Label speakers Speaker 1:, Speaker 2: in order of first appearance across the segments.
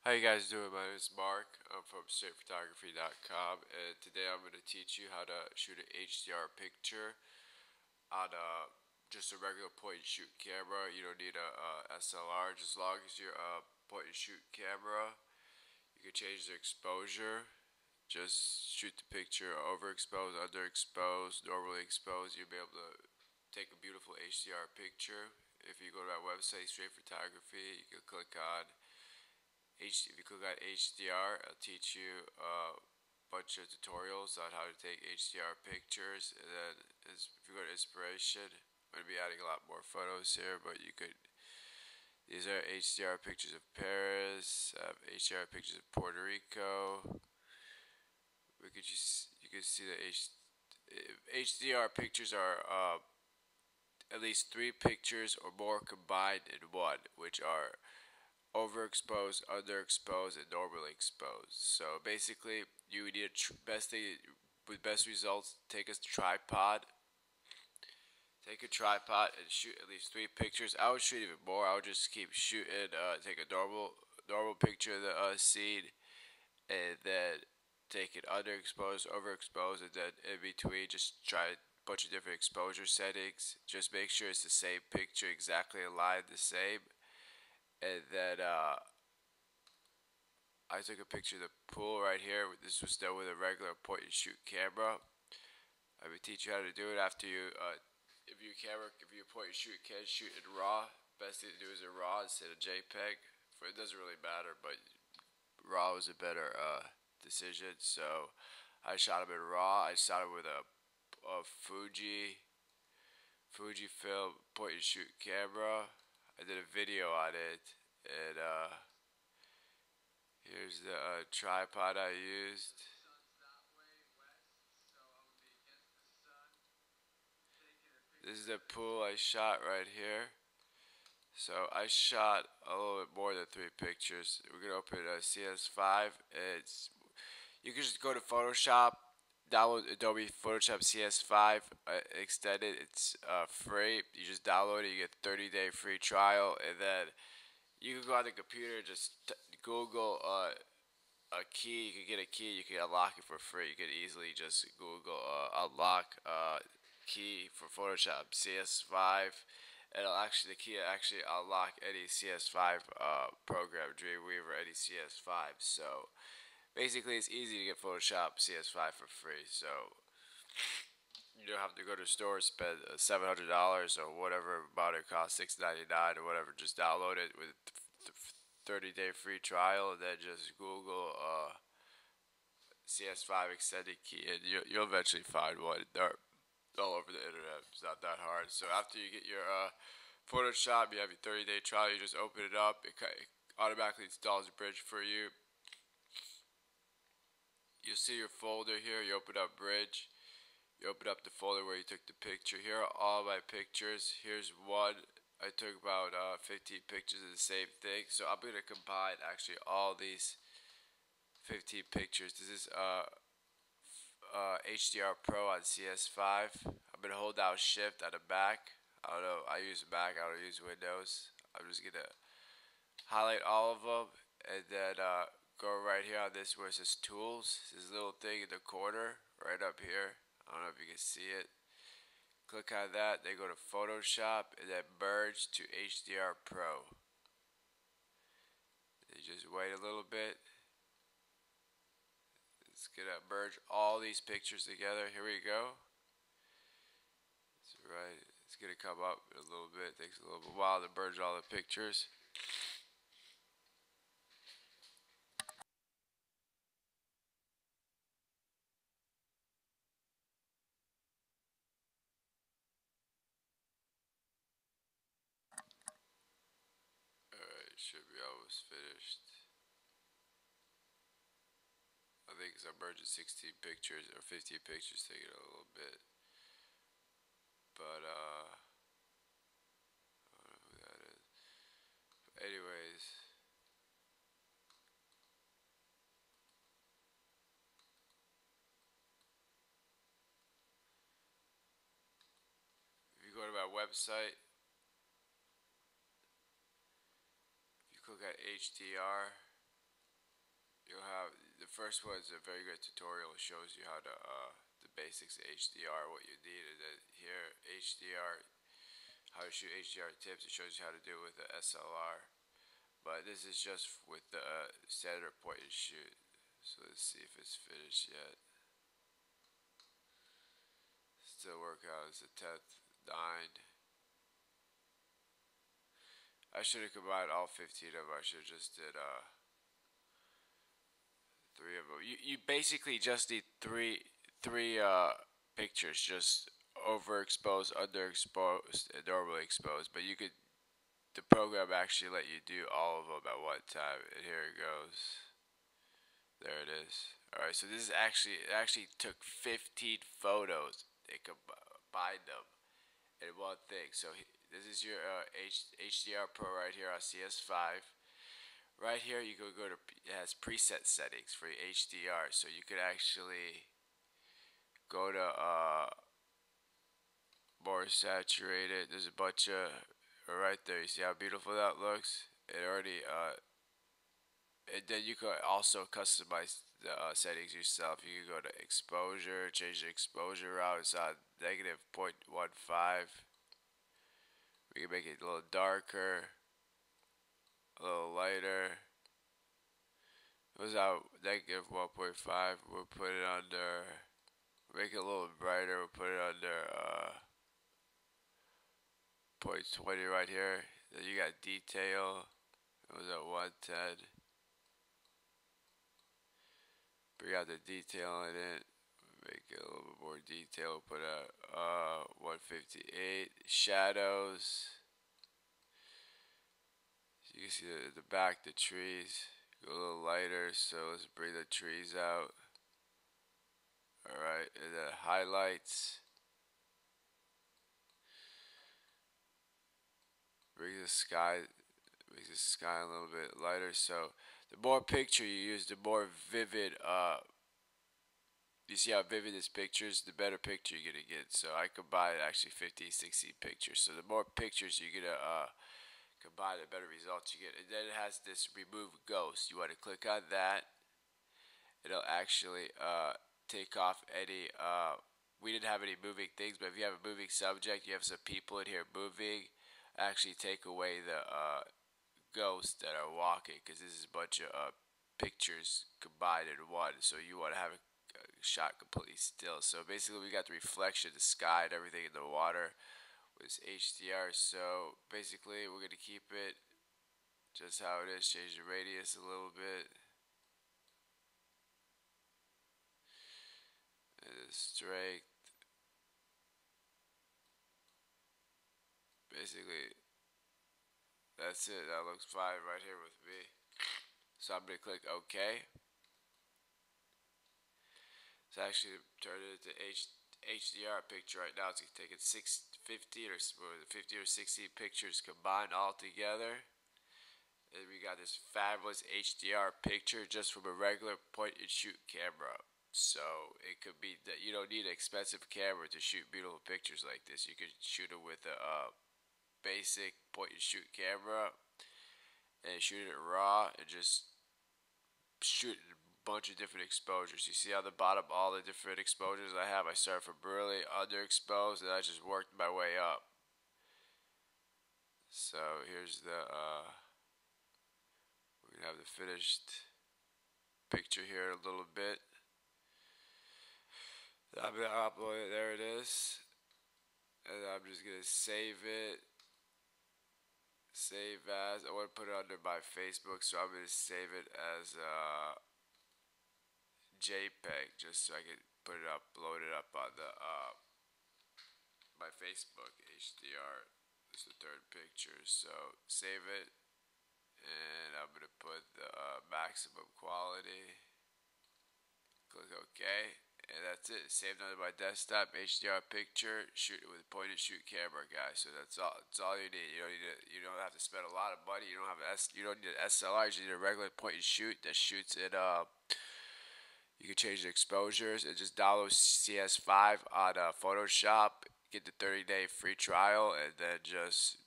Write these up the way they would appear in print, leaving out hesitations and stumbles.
Speaker 1: How you guys doing? My name is Mark. I'm from straightphotography.com, and today I'm going to teach you how to shoot an HDR picture on just a regular point and shoot camera. You don't need a SLR. Just as long as your point and shoot camera, you can change the exposure. Just shoot the picture overexposed, underexposed, normally exposed. You'll be able to take a beautiful HDR picture. If you go to our website, Straight Photography, you can click on if you click on HDR, it'll teach you a bunch of tutorials on how to take HDR pictures. And then if you go to inspiration, I'm going to be adding a lot more photos here, but you could. These are HDR pictures of Paris, HDR pictures of Puerto Rico. You can see the HDR pictures are at least three pictures or more combined in one, which are overexposed, underexposed, and normally exposed. So basically, you need best thing with best results. Take a tripod. Take a tripod and shoot at least three pictures. I would shoot even more. I would just keep shooting. Take a normal picture of the seed, and then take it underexposed, overexposed, and then in between, just try a bunch of different exposure settings. Just make sure it's the same picture, exactly aligned the same, and then I took a picture of the pool right here. This was done with a regular point and shoot camera. I will teach you how to do it after you. If your point and shoot can shoot in RAW, best thing to do is in RAW instead of JPEG. It doesn't really matter, but RAW was a better decision. So I shot him in RAW. I shot him with a Fujifilm point and shoot camera. I did a video on it, and here's the tripod I used. This is the pool I shot right here. So I shot a little bit more than three pictures. We're gonna open a CS5. You can just go to Photoshop, download Adobe Photoshop CS5 extended. It's free. You just download it. You get 30-day free trial, and then you can go on the computer, just Google a key. You can get a key. You can unlock it for free. You can easily just Google unlock key for Photoshop CS5. And the key will actually unlock any CS5 program, Dreamweaver, any CS5. So basically, it's easy to get Photoshop CS5 for free. So you don't have to go to a store, spend $700 or whatever about it costs, $699 or whatever. Just download it with 30-day free trial, and then just Google CS5 extended key, and you'll eventually find one. They're all over the internet. It's not that hard. So after you get your Photoshop, you have your 30-day trial. You just open it up. It automatically installs a bridge for you. You see your folder here. You open up bridge. You open up the folder where you took the picture. Here are all my pictures. Here's one. I took about 15 pictures of the same thing. So I'm going to combine actually all these 15 pictures. This is HDR Pro on CS5. I'm going to hold down Shift on the Mac. I don't know. I use Mac. I don't use Windows. I'm just going to highlight all of them, and then go right here on this where it says Tools. This little thing in the corner right up here. I don't know if you can see it. Click on that. Then go to Photoshop, and then merge to HDR Pro. Then just wait a little bit. It's gonna merge all these pictures together. Here we go. That's right. It's gonna come up in a little bit. It takes a little while to merge all the pictures. Alright, should be almost finished. I think it's merging 16 pictures or 15 pictures, taking a little bit. But I don't know who that is. But anyways, if you go to my website, if you click on HDR, you'll have the first one is a very good tutorial. It shows you how to the basics of HDR, what you need, and then here HDR, how to shoot HDR tips. It shows you how to do it with the SLR. But this is just with the standard point and shoot. So let's see if it's finished yet. Still working out as a 10th, 9. I should have combined all 15 of them. I should have just did 3 of them. You basically just need three pictures, just overexposed, underexposed, and normally exposed. But you could, the program actually let you do all of them at one time. And here it goes. There it is. Alright, so this is actually, it actually took 15 photos. They combined them in one thing. So this is your HDR Pro right here on CS5. Right here, you can go to, it has preset settings for your HDR. So you could actually go to more saturated. There's a bunch of, right there, you see how beautiful that looks? It already, and then you could also customize the settings yourself. You can go to exposure, change the exposure route. It's on negative 0.15. We can make it a little darker, a little lighter. It was out negative 1.5. We'll put it under, make it a little brighter. We'll put it under 0.20 right here. Then you got detail. It was at 110. Bring out the detail in it. Make it a little bit more detail. Put a 158. Shadows. So you can see the back, the trees. Go a little lighter. So let's bring the trees out. Alright, and then highlights. Bring the sky. Makes the sky a little bit lighter. So the more picture you use, the more vivid you see how vivid this picture is, the better picture you're gonna get. So I combine actually 50, 60 pictures. So the more pictures you're gonna combine, the better results you get. And then it has this remove ghost. You want to click on that. It'll actually take off any. We didn't have any moving things, but if you have a moving subject, you have some people in here moving. Actually, take away the ghosts that are walking, because this is a bunch of pictures combined in one. So you want to have it shot completely still. So basically, we got the reflection, the sky, and everything in the water with HDR. So basically, we're gonna keep it just how it is. Change the radius a little bit, and the strength. Basically, that's it. That looks fine right here with me. So I'm gonna click OK. It's actually turned it into HDR picture right now. It's taking 50 or 60 pictures combined all together. And we got this fabulous HDR picture just from a regular point and shoot camera. So it could be that you don't need an expensive camera to shoot beautiful pictures like this. You could shoot it with a basic point and shoot camera and shoot it raw and just shoot a bunch of different exposures. You see on the bottom all the different exposures I have. I started from really underexposed and I just worked my way up. So here's the we're gonna have the finished picture here in a little bit. I'm gonna upload it. There it is, and I'm just gonna save it. Save as. I want to put it under my Facebook, so I'm gonna save it as JPEG, just so I can put it up, load it up on the my Facebook HDR. This is the third picture, so save it, and I'm gonna put the maximum quality. Click OK, and that's it. Saved under my desktop, HDR picture. Shoot it with a point and shoot camera, guys. So that's all. That's all you need. You don't have to spend a lot of money. You don't need an SLR. You just need a regular point and shoot that shoots it. You can change the exposures and just download CS5 on Photoshop. Get the 30-day free trial, and then just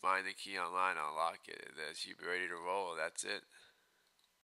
Speaker 1: find the key online, unlock it, and then you'll be ready to roll. That's it.